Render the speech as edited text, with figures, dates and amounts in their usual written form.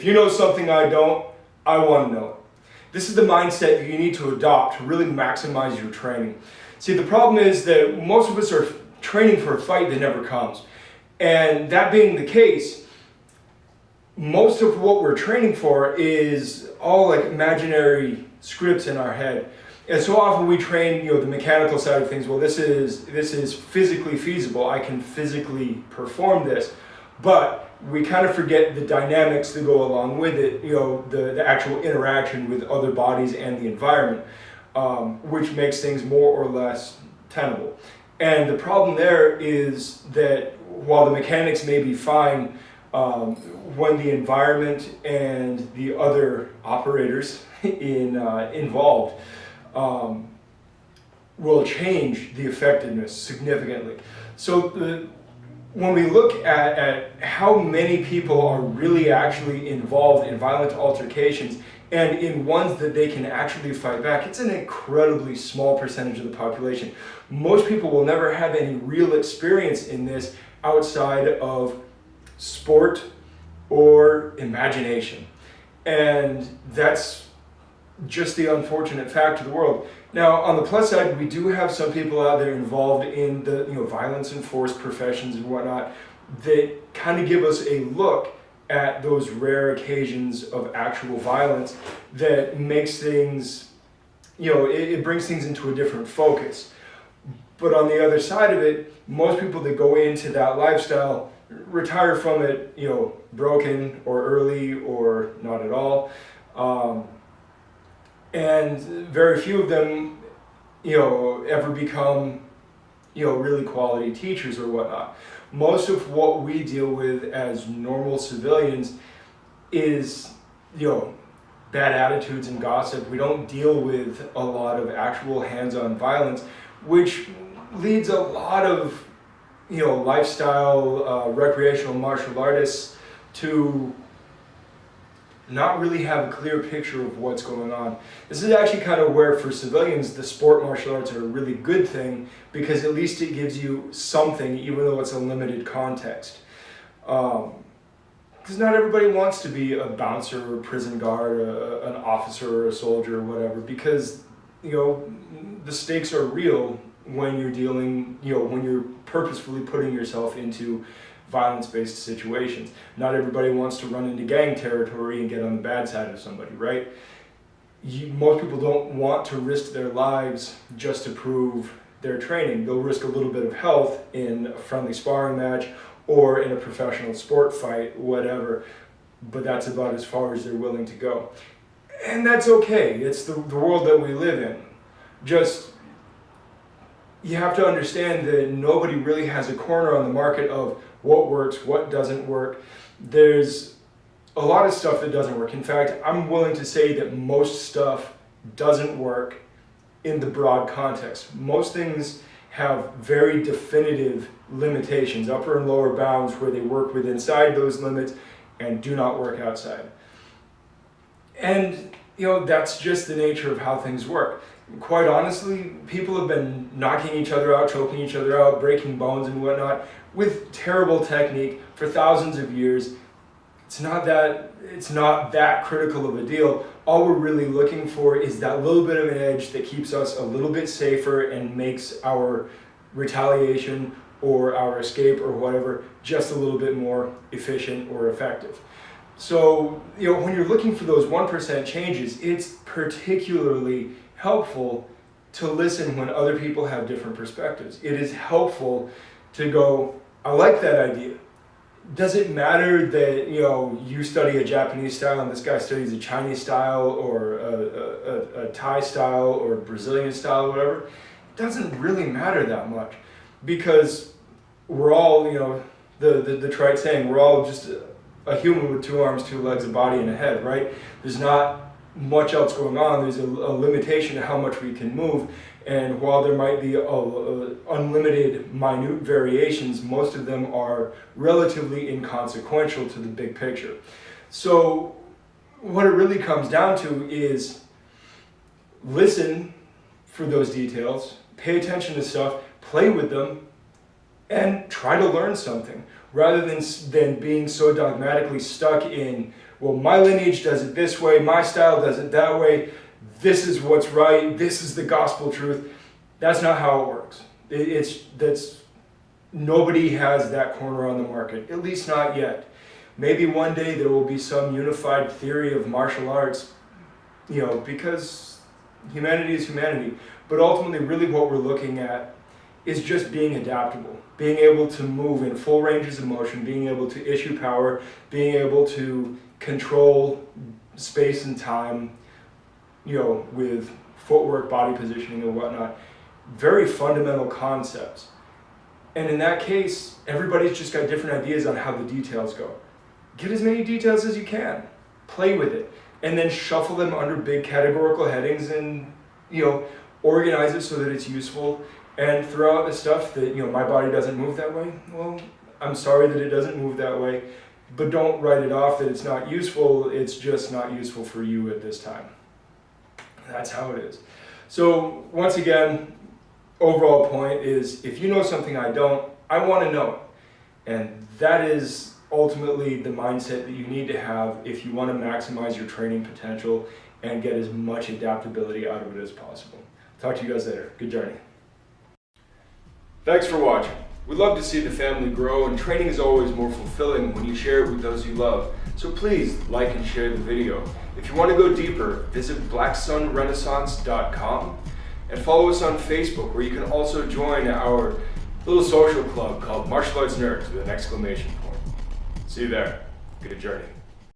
If you know something I don't, I want to know it. This is the mindset that you need to adopt to really maximize your training. See, the problem is that most of us are training for a fight that never comes. And that being the case, most of what we're training for is all like imaginary scripts in our head. And so often we train, the mechanical side of things. Well, this is physically feasible. I can physically perform this. But we kind of forget the dynamics that go along with it, the actual interaction with other bodies and the environment, which makes things more or less tenable. And the problem there is that while the mechanics may be fine, when the environment and the other operators involved will change the effectiveness significantly. So when we look at how many people are really actually involved in violent altercations and in ones that they can actually fight back, it's an incredibly small percentage of the population. Most people will never have any real experience in this outside of sport or imagination. And that's just the unfortunate fact of the world. Now, on the plus side, we do have some people out there involved in the violence and force professions and whatnot that kind of give us a look at those rare occasions of actual violence that makes things, it brings things into a different focus. But on the other side of it, most people that go into that lifestyle retire from it, broken or early or not at all. And very few of them, ever become, really quality teachers or whatnot. Most of what we deal with as normal civilians is, bad attitudes and gossip. We don't deal with a lot of actual hands-on violence, which leads a lot of, lifestyle, recreational martial artists to not really have a clear picture of what's going on. This is actually kind of where, for civilians, the sport martial arts are a really good thing, because at least it gives you something, even though it's a limited context. Because not everybody wants to be a bouncer or a prison guard, an officer or a soldier or whatever, because, the stakes are real when you're dealing, when you're purposefully putting yourself into violence-based situations. Not everybody wants to run into gang territory and get on the bad side of somebody, right? Most people don't want to risk their lives just to prove their training. They'll risk a little bit of health in a friendly sparring match or in a professional sport fight, whatever, but that's about as far as they're willing to go. And that's okay. It's the world that we live in. Just, you have to understand that nobody really has a corner on the market of what works, what doesn't work. There's a lot of stuff that doesn't work. In fact, I'm willing to say that most stuff doesn't work in the broad context. Most things have very definitive limitations, upper and lower bounds, where they work with inside those limits and do not work outside. And that's just the nature of how things work. Quite honestly, people have been knocking each other out, choking each other out, breaking bones and whatnot with terrible technique for thousands of years. It's not that critical of a deal. All we're really looking for is that little bit of an edge that keeps us a little bit safer and makes our retaliation or our escape or whatever just a little bit more efficient or effective. So, when you're looking for those 1% changes, it's particularly helpful to listen when other people have different perspectives. It is helpful to go, I like that idea. Does it matter that you study a Japanese style and this guy studies a Chinese style or a Thai style or a Brazilian style or whatever? It doesn't really matter that much, because we're all, the trite saying, we're all just a human with 2 arms, 2 legs, a body, and a head, right? There's not much else going on. There's a limitation to how much we can move, and while there might be unlimited minute variations, most of them are relatively inconsequential to the big picture. So what it really comes down to is listen for those details, pay attention to stuff, play with them, and try to learn something, rather than being so dogmatically stuck in, well, my lineage does it this way, my style does it that way, this is what's right, this is the gospel truth. That's not how it works. Nobody has that corner on the market, at least not yet. Maybe one day there will be some unified theory of martial arts, because humanity is humanity. But ultimately, really what we're looking at is just being adaptable, being able to move in full ranges of motion, being able to issue power, being able to control space and time, with footwork, body positioning, and whatnot. Very fundamental concepts. And in that case, everybody's just got different ideas on how the details go. Get as many details as you can. Play with it. And then shuffle them under big categorical headings and, organize it so that it's useful. And throw out the stuff that, my body doesn't move that way. Well, I'm sorry that it doesn't move that way, but don't write it off that it's not useful. It's just not useful for you at this time. That's how it is. So once again, overall point is, if you know something I don't, I want to know it. And that is ultimately the mindset that you need to have if you want to maximize your training potential and get as much adaptability out of it as possible. Talk to you guys later. Good journey. Thanks for watching. We'd love to see the family grow, and training is always more fulfilling when you share it with those you love. So please like and share the video. If you want to go deeper, visit blacksunrenaissance.com and follow us on Facebook, where you can also join our little social club called Martial Arts Nerds with an exclamation point. See you there. Good journey.